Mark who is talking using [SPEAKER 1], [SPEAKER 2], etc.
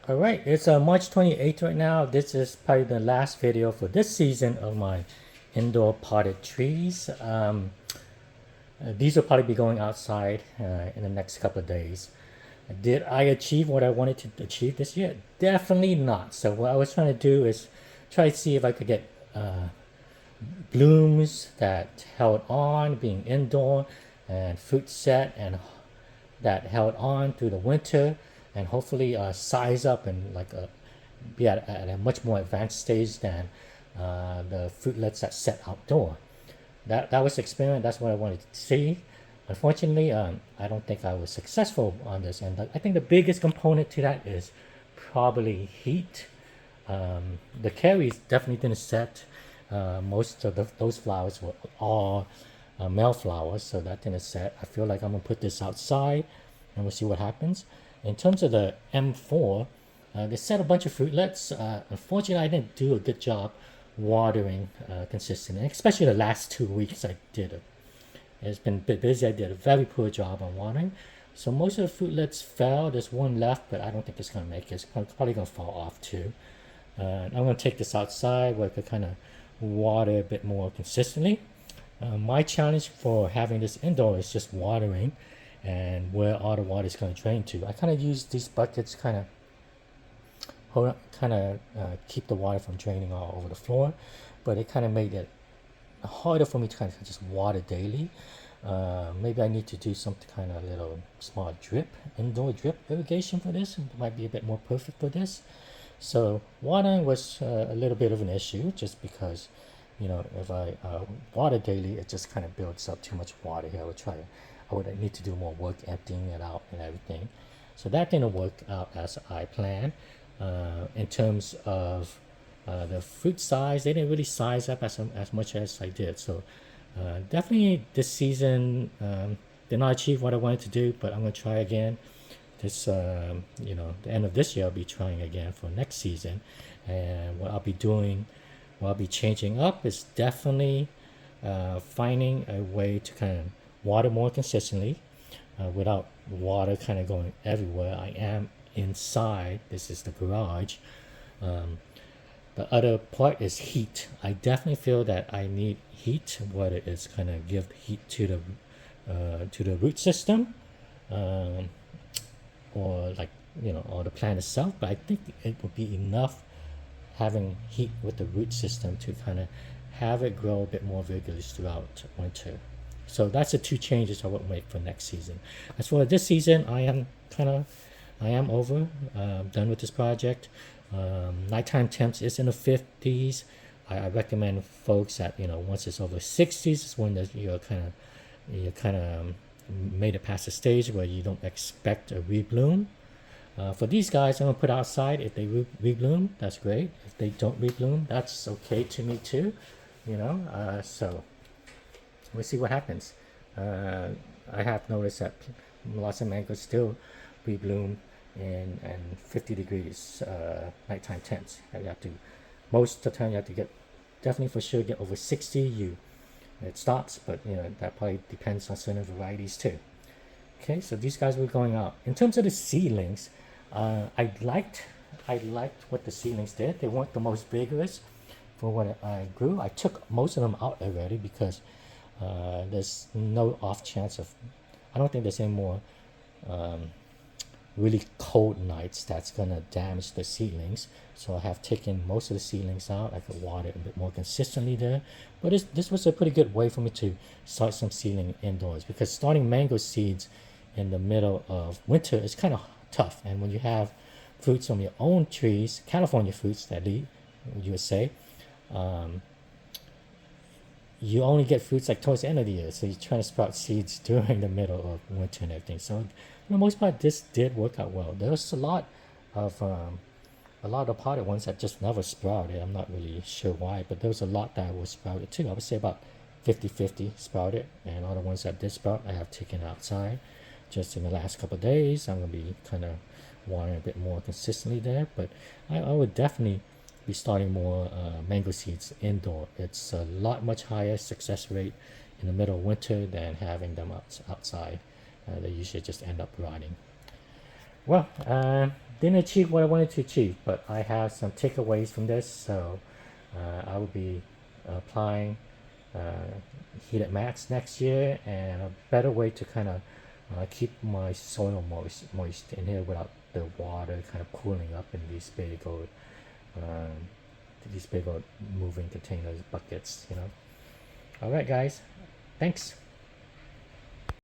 [SPEAKER 1] All right, it's March 28th right now. This is probably the last video for this season of my indoor potted trees. These will probably be going outside in the next couple of days. Did I achieve what I wanted to achieve this year? Definitely not. So what I was trying to do is try to see if I could get blooms that held on being indoor and fruit set and that held on through the winter and hopefully size up and be at a much more advanced stage than the fruitlets that set outdoor. That was the experiment. That's what I wanted to see. Unfortunately, I don't think I was successful on this, and I think the biggest component to that is probably heat. The cherries definitely didn't set. Most of those flowers were all male flowers, so that didn't set. I feel like I'm gonna put this outside, and we'll see what happens. In terms of the M4, they set a bunch of fruitlets. Unfortunately, I didn't do a good job watering consistently, especially the last 2 weeks I did it. It's been a bit busy. I did a very poor job on watering. So most of the fruitlets fell. There's one left, but I don't think it's going to make it. It's probably going to fall off too. I'm going to take this outside where I could kind of water a bit more consistently. My challenge for having this indoor is just watering and where all the water is going to drain to. I kind of use these buckets keep the water from draining all over the floor, but it kind of made it harder for me to kind of just water daily. Maybe I need to do some kind of little small indoor drip irrigation for this. It might be a bit more perfect for this. So watering was a little bit of an issue just because, if I water daily, it just kind of builds up too much water here. I would need to do more work emptying it out and everything. So that didn't work out as I planned. In terms of the fruit size, they didn't really size up as much as I did. So definitely this season did not achieve what I wanted to do, but I'm going to try again. The end of this year, I'll be trying again for next season. And what I'll be changing up is definitely finding a way to kind of water more consistently without water kind of going everywhere. I am inside. This is the garage. The other part is heat. I definitely feel that I need heat, whether it's kind of give heat to the root system, or the plant itself. But I think it would be enough having heat with the root system to kind of have it grow a bit more vigorously throughout winter. So that's the two changes I would make for next season. As for this season, I am over, done with this project. Nighttime temps is in the 50s. I recommend folks that once it's over 60s is when you're kind of made it past the stage where you don't expect a rebloom. For these guys, I'm gonna put outside. If they rebloom, that's great. If they don't rebloom, that's okay to me too. So we'll see what happens. I have noticed that lots of mangoes still rebloom in 50 degrees nighttime temps. Most of the time you have to definitely for sure get over 60. It stops, but that probably depends on certain varieties too. Okay, so these guys were going out. In terms of the seedlings, I liked what the seedlings did. They weren't the most vigorous for what I grew. I took most of them out already because there's no off chance of. I don't think there's any more really cold nights that's gonna damage the seedlings. So I have taken most of the seedlings out. I could water a bit more consistently there. But this was a pretty good way for me to start some seedling indoors, because starting mango seeds in the middle of winter is kind of tough. And when you have fruits from your own trees, California fruits that you would say, you only get fruits like towards the end of the year. So you're trying to sprout seeds during the middle of winter and everything. So for the most part, this did work out well. There was a lot of the potted ones that just never sprouted. I'm not really sure why, but there was a lot that was sprouted too. I would say about 50-50 sprouted, and all the ones that did sprout, I have taken outside. Just in the last couple of days, I'm gonna be kind of watering a bit more consistently there. But I would definitely be starting more mango seeds indoor. It's a lot much higher success rate in the middle of winter than having them outside. They usually just end up rotting. Well, didn't achieve what I wanted to achieve, but I have some takeaways from this. So I will be applying heat at max next year, and a better way to kind of keep my soil moist in here without the water kind of cooling up in um, these big old moving containers buckets. All right, guys, thanks.